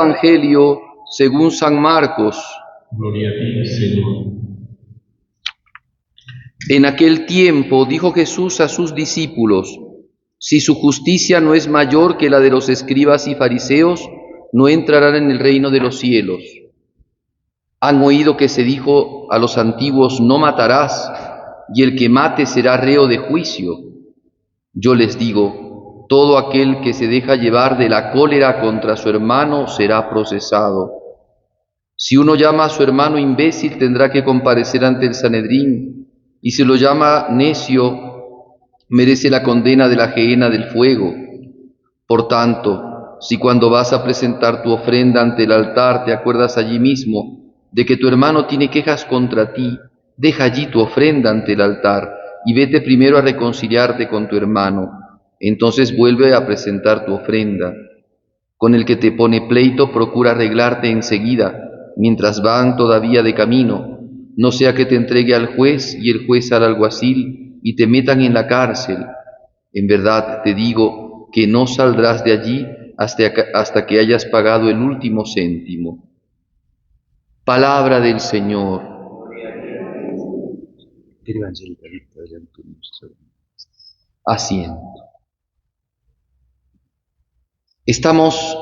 Evangelio según San Marcos. Gloria a ti, Señor. En aquel tiempo dijo Jesús a sus discípulos: si su justicia no es mayor que la de los escribas y fariseos, no entrarán en el reino de los cielos. Han oído que se dijo a los antiguos: no matarás, y el que mate será reo de juicio. Yo les digo, todo aquel que se deja llevar de la cólera contra su hermano será procesado. Si uno llama a su hermano imbécil, tendrá que comparecer ante el Sanedrín, y si lo llama necio, merece la condena de la gehenna del fuego. Por tanto, si cuando vas a presentar tu ofrenda ante el altar te acuerdas allí mismo de que tu hermano tiene quejas contra ti, deja allí tu ofrenda ante el altar y vete primero a reconciliarte con tu hermano. Entonces vuelve a presentar tu ofrenda. Con el que te pone pleito, procura arreglarte enseguida, mientras van todavía de camino, no sea que te entregue al juez y el juez al alguacil y te metan en la cárcel. En verdad te digo que no saldrás de allí hasta que hayas pagado el último céntimo. Palabra del Señor. Asiento. Estamos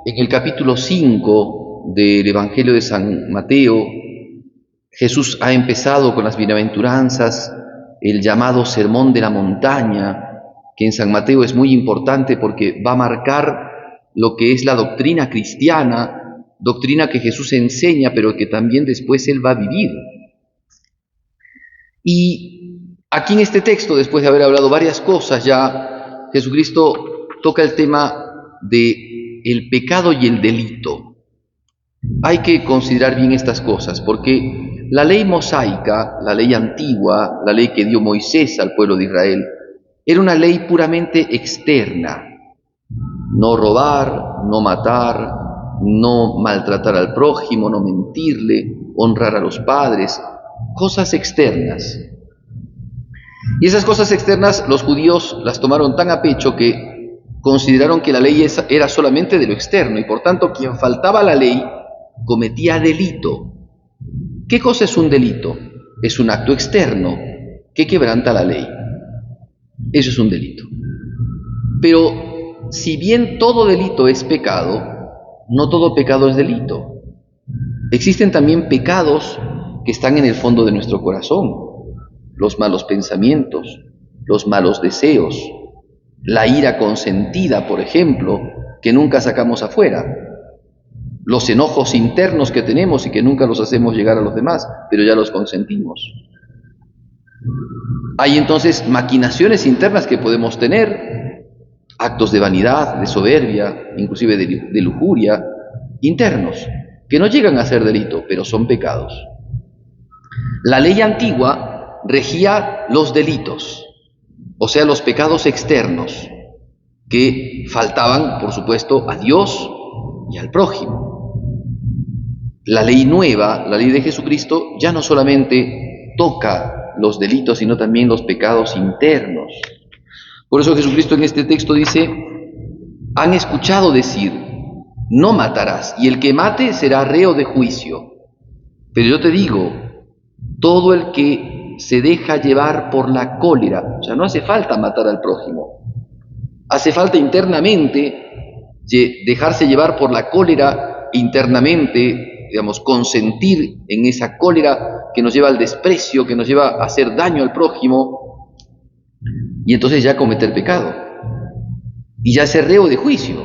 en el capítulo 5 del Evangelio de San Mateo. Jesús ha empezado con las bienaventuranzas, el llamado Sermón de la Montaña, que en San Mateo es muy importante porque va a marcar lo que es la doctrina cristiana, doctrina que Jesús enseña, pero que también después Él va a vivir. Y aquí en este texto, después de haber hablado varias cosas ya, Jesucristo toca el tema de el pecado y el delito. Hay que considerar bien estas cosas, porque la ley mosaica, la ley antigua, la ley que dio Moisés al pueblo de Israel, era una ley puramente externa. No robar, no matar, no maltratar al prójimo, no mentirle, honrar a los padres, cosas externas. Y esas cosas externas los judíos las tomaron tan a pecho que consideraron que la ley era solamente de lo externo y por tanto quien faltaba a la ley cometía delito. ¿Qué cosa es un delito? Es un acto externo que quebranta la ley. Eso es un delito. Pero si bien todo delito es pecado, no todo pecado es delito. Existen también pecados que están en el fondo de nuestro corazón: los malos pensamientos, los malos deseos, la ira consentida, por ejemplo, que nunca sacamos afuera, los enojos internos que tenemos y que nunca los hacemos llegar a los demás, pero ya los consentimos. Hay entonces maquinaciones internas que podemos tener, actos de vanidad, de soberbia, inclusive de lujuria, internos, que no llegan a ser delito, pero son pecados. La ley antigua regía los delitos, o sea, los pecados externos, que faltaban, por supuesto, a Dios y al prójimo. La ley nueva, la ley de Jesucristo, ya no solamente toca los delitos, sino también los pecados internos. Por eso Jesucristo en este texto dice: han escuchado decir, no matarás, y el que mate será reo de juicio. Pero yo te digo, todo el que se deja llevar por la cólera, o sea, no hace falta matar al prójimo, hace falta internamente dejarse llevar por la cólera internamente, digamos, consentir en esa cólera que nos lleva al desprecio, que nos lleva a hacer daño al prójimo, y entonces ya cometer pecado, y ya ser reo de juicio.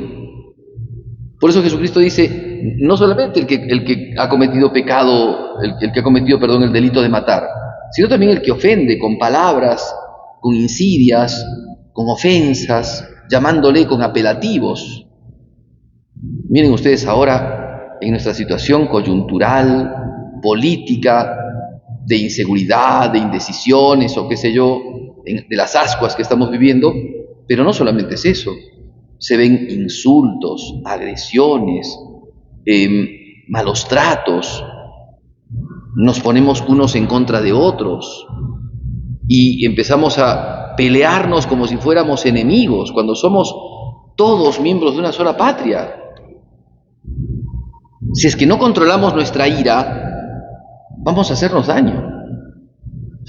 Por eso Jesucristo dice, no solamente el que ha cometido pecado, el que ha cometido, el delito de matar, sino también el que ofende con palabras, con insidias, con ofensas, llamándole con apelativos. Miren ustedes ahora en nuestra situación coyuntural, política, de inseguridad, de indecisiones o qué sé yo, de las ascuas que estamos viviendo, pero no solamente es eso. Se ven insultos, agresiones, malos tratos, nos ponemos unos en contra de otros y empezamos a pelearnos como si fuéramos enemigos, cuando somos todos miembros de una sola patria. Si es que no controlamos nuestra ira, vamos a hacernos daño.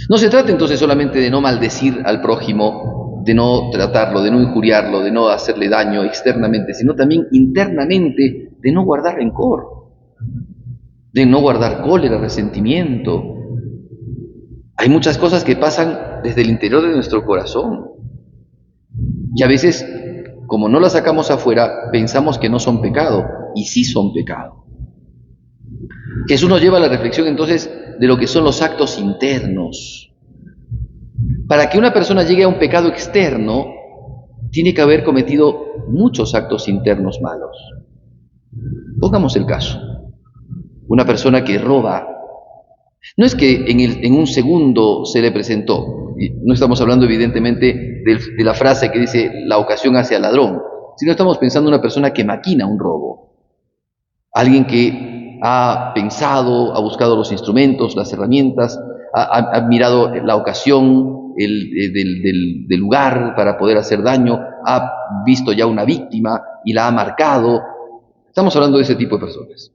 No se trata entonces solamente de no maldecir al prójimo, de no tratarlo, de no injuriarlo, de no hacerle daño externamente, sino también internamente de no guardar rencor, de no guardar cólera, resentimiento. Hay muchas cosas que pasan desde el interior de nuestro corazón y a veces, como no las sacamos afuera, pensamos que no son pecado, y sí son pecado. Jesús nos lleva a la reflexión entonces de lo que son los actos internos. Para que una persona llegue a un pecado externo, tiene que haber cometido muchos actos internos malos. Pongamos el caso. Una persona que roba, no es que en un segundo se le presentó, y no estamos hablando evidentemente de la frase que dice la ocasión hace al ladrón, sino estamos pensando en una persona que maquina un robo. Alguien que ha pensado, ha buscado los instrumentos, las herramientas, ha mirado la ocasión del lugar para poder hacer daño, ha visto ya una víctima y la ha marcado. Estamos hablando de ese tipo de personas.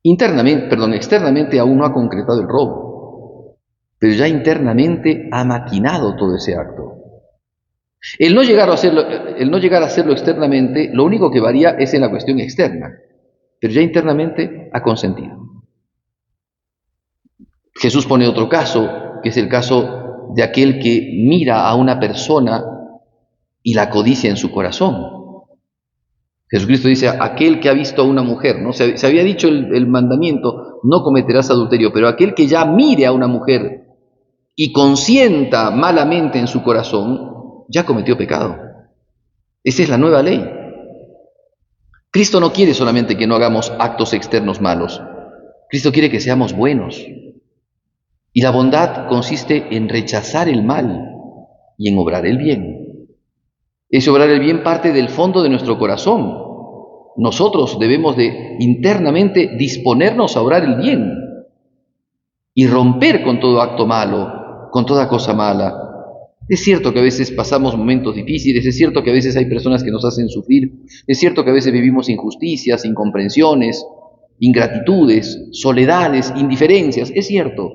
Externamente aún no ha concretado el robo, pero ya internamente ha maquinado todo ese acto. El no llegar a hacerlo externamente, lo único que varía es en la cuestión externa, pero ya internamente ha consentido. Jesús pone otro caso, que es el caso de aquel que mira a una persona y la codicia en su corazón. Jesucristo dice, aquel que ha visto a una mujer, ¿no? Se había dicho el mandamiento, no cometerás adulterio, pero aquel que ya mire a una mujer y consienta malamente en su corazón, ya cometió pecado. Esa es la nueva ley. Cristo no quiere solamente que no hagamos actos externos malos. Cristo quiere que seamos buenos. Y la bondad consiste en rechazar el mal y en obrar el bien. Ese obrar el bien parte del fondo de nuestro corazón. Nosotros debemos de internamente disponernos a obrar el bien y romper con todo acto malo, con toda cosa mala. Es cierto que a veces pasamos momentos difíciles, es cierto que a veces hay personas que nos hacen sufrir, es cierto que a veces vivimos injusticias, incomprensiones, ingratitudes, soledades, indiferencias, es cierto.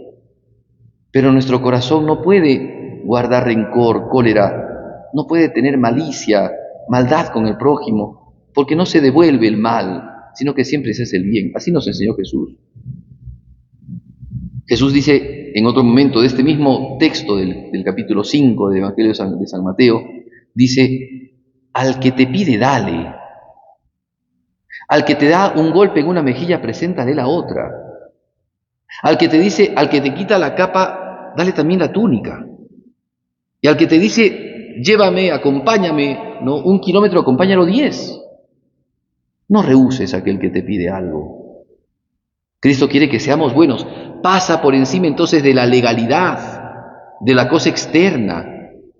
Pero nuestro corazón no puede guardar rencor, cólera, no puede tener malicia, maldad con el prójimo, porque no se devuelve el mal, sino que siempre se hace el bien. Así nos enseñó Jesús. Jesús dice en otro momento de este mismo texto del capítulo 5 del Evangelio de San Mateo, dice, al que te pide, dale. Al que te da un golpe en una mejilla, preséntale la otra. Al que te quita la capa, dale también la túnica. Y al que te dice, llévame, acompáñame, ¿no? 1 kilómetro, acompáñalo 10. No rehuses a aquel que te pide algo. Cristo quiere que seamos buenos. Pasa por encima entonces de la legalidad, de la cosa externa.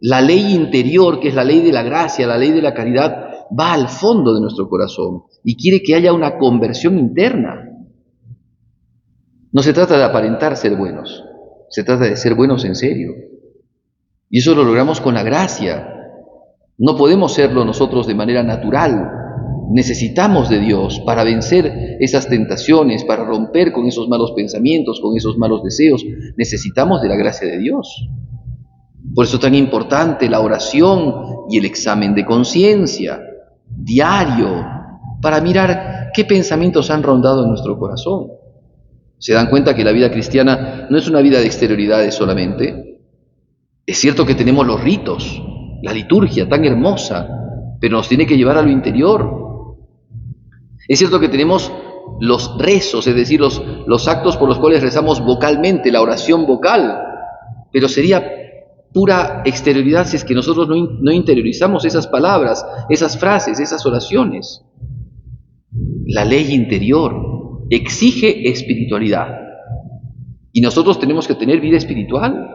La ley interior, que es la ley de la gracia, la ley de la caridad, va al fondo de nuestro corazón y quiere que haya una conversión interna. No se trata de aparentar ser buenos, se trata de ser buenos en serio. Y eso lo logramos con la gracia. No podemos serlo nosotros de manera natural. Necesitamos de Dios para vencer esas tentaciones, para romper con esos malos pensamientos, con esos malos deseos. Necesitamos de la gracia de Dios. Por eso es tan importante la oración y el examen de conciencia diario para mirar qué pensamientos han rondado en nuestro corazón. ¿Se dan cuenta que la vida cristiana no es una vida de exterioridades solamente? Es cierto que tenemos los ritos, la liturgia tan hermosa, pero nos tiene que llevar a lo interior. Es cierto que tenemos los rezos, es decir, los actos por los cuales rezamos vocalmente, la oración vocal, pero sería pura exterioridad si es que nosotros no interiorizamos esas palabras, esas frases, esas oraciones. La ley interior exige espiritualidad y nosotros tenemos que tener vida espiritual.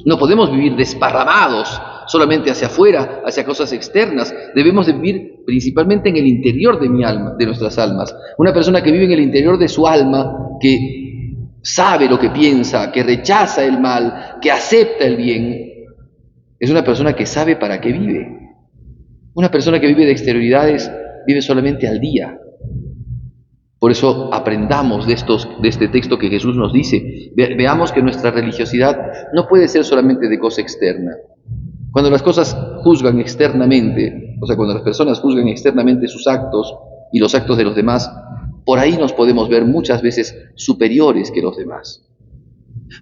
No podemos vivir desparramados solamente hacia afuera, hacia cosas externas. Debemos de vivir principalmente en el interior de mi alma, de nuestras almas. Una persona que vive en el interior de su alma, que sabe lo que piensa, que rechaza el mal, que acepta el bien, es una persona que sabe para qué vive. Una persona que vive de exterioridades vive solamente al día. Por eso aprendamos de este texto que Jesús nos dice. Veamos que nuestra religiosidad no puede ser solamente de cosa externa. Cuando las cosas juzgan externamente, o sea, cuando las personas juzgan externamente sus actos y los actos de los demás, por ahí nos podemos ver muchas veces superiores que los demás.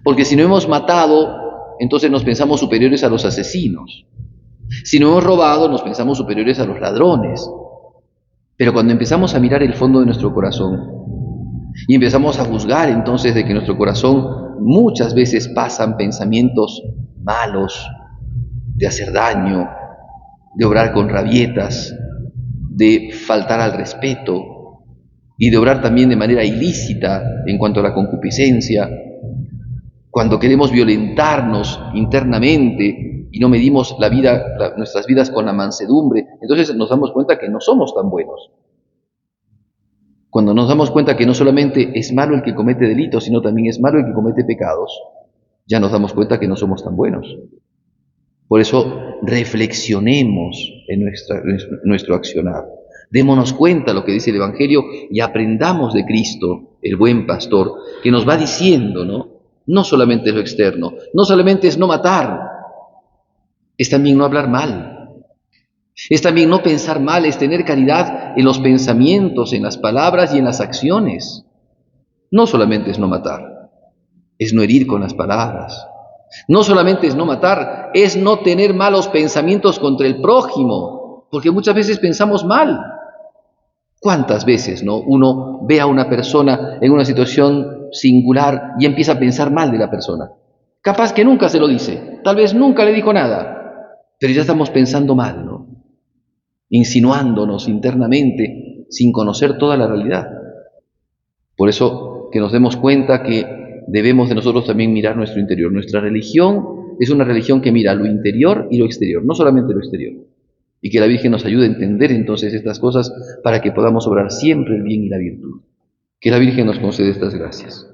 Porque si no hemos matado, entonces nos pensamos superiores a los asesinos. Si no hemos robado, nos pensamos superiores a los ladrones. Pero cuando empezamos a mirar el fondo de nuestro corazón y empezamos a juzgar entonces de que en nuestro corazón muchas veces pasan pensamientos malos, de hacer daño, de obrar con rabietas, de faltar al respeto y de obrar también de manera ilícita en cuanto a la concupiscencia, cuando queremos violentarnos internamente y no medimos nuestras vidas con la mansedumbre, entonces nos damos cuenta que no somos tan buenos. Cuando nos damos cuenta que no solamente es malo el que comete delitos, sino también es malo el que comete pecados, ya nos damos cuenta que no somos tan buenos. Por eso reflexionemos en nuestro accionar. Démonos cuenta lo que dice el Evangelio y aprendamos de Cristo, el buen pastor, que nos va diciendo, no solamente es lo externo, no solamente es no matar, es también no hablar mal, es también no pensar mal, es tener caridad en los pensamientos, en las palabras y en las acciones. No solamente es no matar, es no herir con las palabras. No solamente es no matar, es no tener malos pensamientos contra el prójimo, porque muchas veces pensamos mal. ¿Cuántas veces uno ve a una persona en una situación singular y empieza a pensar mal de la persona? Capaz que nunca se lo dice, tal vez nunca le dijo nada, pero ya estamos pensando mal, insinuándonos internamente sin conocer toda la realidad. Por eso que nos demos cuenta que debemos de nosotros también mirar nuestro interior. Nuestra religión es una religión que mira lo interior y lo exterior, no solamente lo exterior. Y que la Virgen nos ayude a entender entonces estas cosas para que podamos obrar siempre el bien y la virtud. Que la Virgen nos conceda estas gracias.